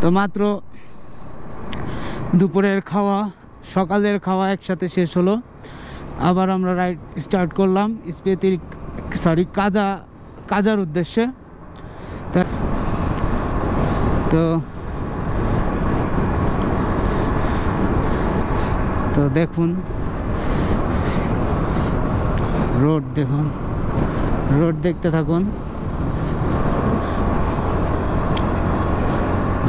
তো মাত্র দুপুরের খাওয়া সকালের খাওয়া একসাথে শেষ হলো, আবার আমরা রাইড স্টার্ট করলাম কাজার উদ্দেশ্যে। তো তো দেখুন রোড, দেখুন রোড দেখতে থাকুন,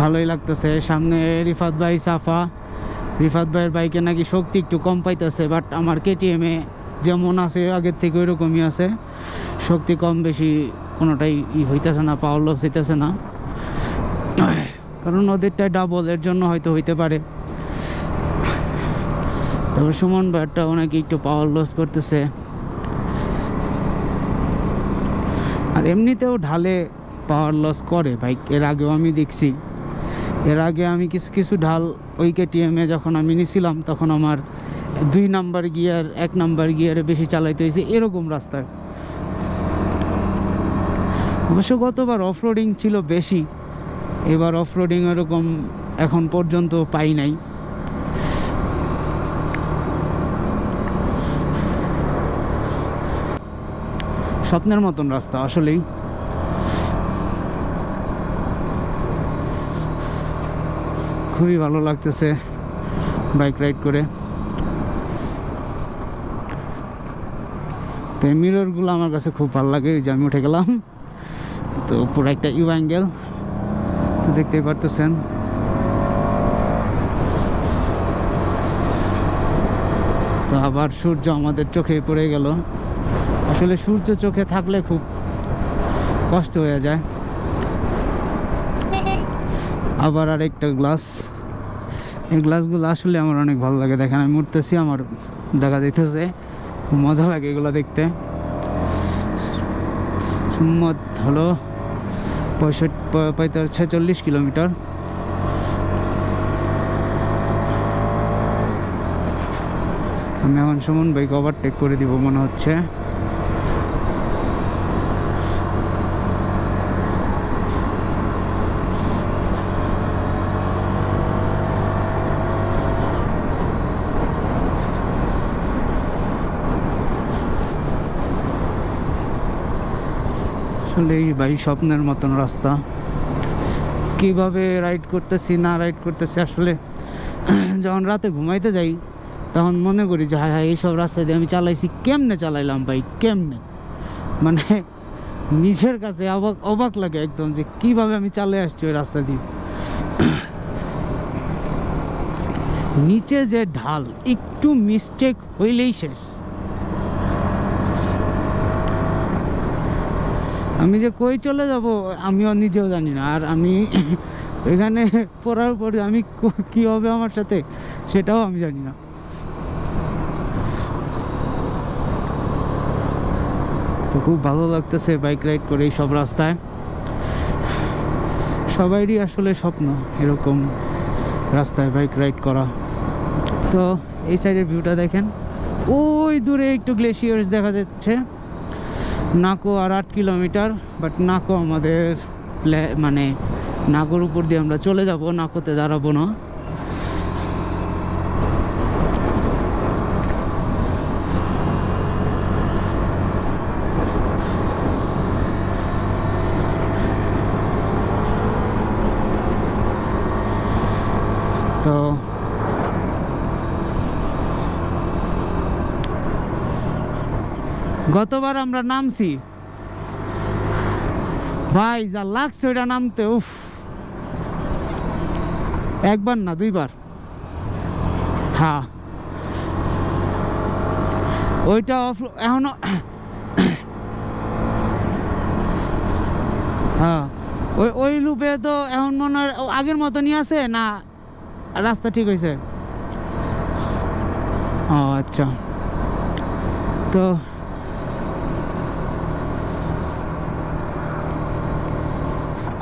ভালোই লাগতেছে। সামনে রিফাত ভাই সাফা, রিফাত ভাইয়ের বাইকে নাকি শক্তি একটু কম পাইতেছে, বাট আমার কেটিএমে যেমন আছে আগের থেকে ওইরকমই আছে, শক্তি কম বেশি কোনোটাই হইতেছে না, পাওয়ার লস হইতেছে না, কারণ ওদেরটাই ডাবল, এর জন্য হয়তো হইতে পারে। তবে সুমন ভাইয়েরটা অনেকে একটু পাওয়ার লস করতেছে। আর এমনিতেও ঢালে পাওয়ার লস করে বাইক, এর আগেও আমি দেখছি। এর আগে আমি কিছু ঢাল ওই কেটিএমে যখন আমি নিয়েছিলাম তখন আমার 2 নাম্বার গিয়ার 1 নাম্বার গিয়ারে বেশি চালাইতে হয়েছে এরকম রাস্তায়। অবশ্য গতবার অফরোডিং ছিল বেশি, এবার অফরোডিং এরকম এখন পর্যন্ত পাই নাই। স্বপ্নের মতন রাস্তা আসলেই। খুবই ভালো লাগতেছে বাইক রাইড করে। তো এই মিররগুলো আমার কাছে খুব ভালো লাগে, যে আমি উঠে গেলাম, তো পুরো একটা ইউ অ্যাঙ্গেল দেখতেই পারতেছেন। তো আবার সূর্য আমাদের চোখে পড়ে গেল। আসলে সূর্য চোখে থাকলে খুব কষ্ট হয়ে যায়। আবার আরেকটা গ্লাস, এই গ্লাসগুলো আসলে আমার অনেক ভালো লাগে। দেখেন আমি উঠতেছি, আমার দেখা যাইতেছে, খুব মজা লাগে এগুলো দেখতে। সম্মত হলো 46 কিলোমিটার। আমি এখন সুমন ভাইকে ওভারটেক করে দিব মনে হচ্ছে। আসলে এই ভাই স্বপ্নের মতন রাস্তা। কিভাবে রাইড করতেছি না রাইড করতেছি, আসলে যখন রাতে ঘুমাইতে যাই তখন মনে করি যে হায় হায় এইসব রাস্তা দিয়ে আমি চালাইছি, কেমনে চালাইলাম বাইক, কেমনে, মানে নিজের কাছে অবাক লাগে একদম, যে কিভাবে আমি চালিয়ে আসছি ওই রাস্তা দিয়ে। নিচে যে ঢাল, একটু মিস্টেক হইলেই শেষ। আমি যে কই চলে যাব আমিও নিজেও জানি না, আর আমি এখানে পড়ার পরে আমি কি হবে আমার সাথে সেটাও আমি জানি না। তো খুব ভালো লাগতেছে বাইক রাইড করে এই সব রাস্তায়। সবাইরই আসলে স্বপ্ন এরকম রাস্তায় বাইক রাইড করা। তো এই সাইডের ভিউটা দেখেন, ওই দূরে একটু গ্লেশিয়ার্স দেখা যাচ্ছে। নাকো আর 8 কিলোমিটার, বাট নাকো আমাদের মানে নাকোর উপর দিয়ে আমরা চলে যাব, নাকোতে দাঁড়াবো না। তো গতবার আমরা নামছি ভাই, যা লাগছে ওইটা নামতে, উফ, একবার না 2 বার। হ্যাঁ ওইটা এখনো, হ্যাঁ ওই লুপে তো এখন মনে হয় আগের মতনই আছে না, রাস্তা ঠিক হয়েছে? ও আচ্ছা। তো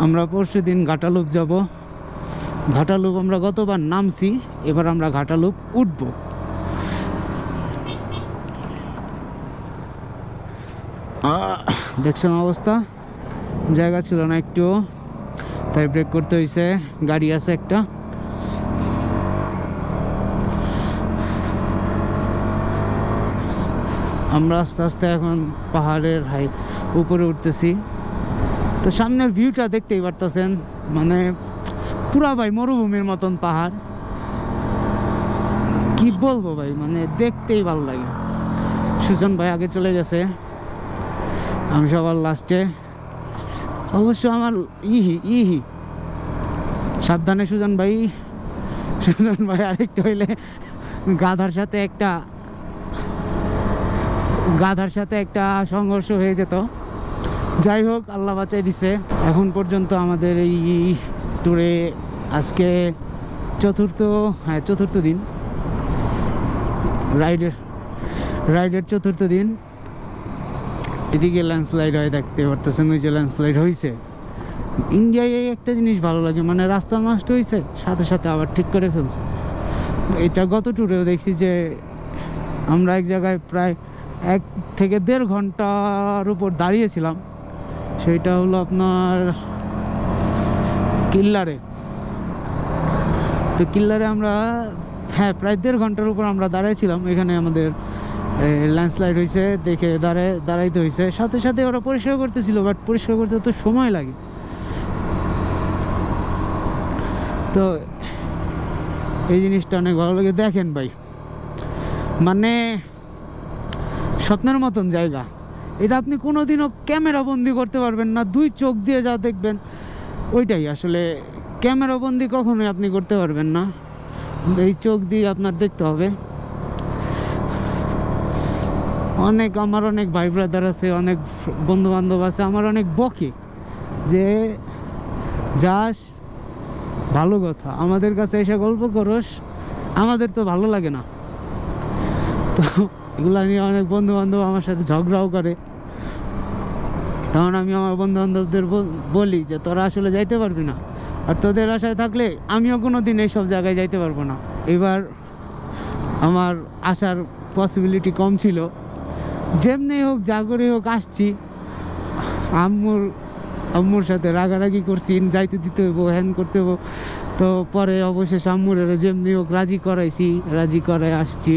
আমরা পরশুদিন ঘাটালুপ যাব। ঘাটালুপ আমরা গতবার নামছি, এবার আমরা ঘাটালুপ উঠব। দেখছেন অবস্থা, জায়গা ছিল না একটু। তাই ব্রেক করতে হয়েছে। গাড়ি আছে একটা। আমরা আস্তে আস্তে এখন পাহাড়ের উপরে উঠতেছি। তো সামনের ভিউটা দেখতেই পারতেছেন, মানে পুরা ভাই মরুভূমির মতন পাহাড়। কি বলবো ভাই, মানে দেখতেই ভালো লাগে। সুজন ভাই আগে চলে গেছে, আমি সবার লাস্টে। অবশ্য আমার ইহি সাবধানে সুজন ভাই। সুজন ভাই আরেকটা হইলে গাধার সাথে একটা সংঘর্ষ হয়ে যেত। যাই হোক, আল্লাহ বাঁচাই দিছে। এখন পর্যন্ত আমাদের এই ট্যুরে আজকে চতুর্থ দিন, রাইডের চতুর্থ দিন। এদিকে ল্যান্ডস্লাইড হয়, দেখতে পারতেছেন, ওই যে ল্যান্ডস্লাইড হয়েছে। ইন্ডিয়ায় এই একটা জিনিস ভালো লাগে, মানে রাস্তা নষ্ট হয়েছে সাথে সাথে আবার ঠিক করে ফেলছে। এটা গত ট্যুরেও দেখছি যে আমরা এক জায়গায় প্রায় 1 থেকে 1.5 ঘন্টার উপর দাঁড়িয়েছিলাম। সেটা হলো আপনার কিল্লারে। তো কিল্লারে আমরা প্রায় 1.5 ঘন্টার উপর আমরা দাঁড়িয়েছিলাম। এখানে আমাদের ল্যান্ডস্লাইড হয়েছে দেখে দাঁড়াইতে হয়েছে। সাথে সাথে ওরা পরিষ্কার করতেছিল, বাট পরিষ্কার করতে তো সময় লাগে। তো এই জিনিসটা অনেক ভালো লাগে। দেখেন ভাই, মানে স্বপ্নের মতন জায়গা। এটা আপনি কোনোদিনও ক্যামেরা বন্দি করতে পারবেন না। 2 চোখ দিয়ে যা দেখবেন ওইটাই আসলে ক্যামেরা বন্দি কখনোই আপনি করতে পারবেন না। এই চোখ দিয়ে আপনার দেখতে হবে। আমার অনেক ভাই ব্রাদার আছে, অনেক বন্ধু বান্ধব আছে, আমার অনেক বকে যে যাস, ভালো কথা, আমাদের কাছে এসে গল্প করস, আমাদের তো ভালো লাগে না। তো এগুলো নিয়ে অনেক বন্ধু বান্ধব আমার সাথে ঝগড়াও করে। তখন আমি আমার বন্ধু বান্ধবদের বলি যে তোরা আসলে যাইতে পারবি না, আর তোদের আশায় থাকলে আমিও কোনো দিন এইসব জায়গায় যাইতে পারবো না। এবার আমার আসার পসিবিলিটি কম ছিল। যেমনি হোক, যা করে হোক আসছি। আম্মুর সাথে রাগারাগি করছি, যাইতে দিতে হইব, হ্যান করতে হইব। তো পরে অবশেষে আম্মুর যেমনি হোক রাজি করাইছি, রাজি করাই আসছি।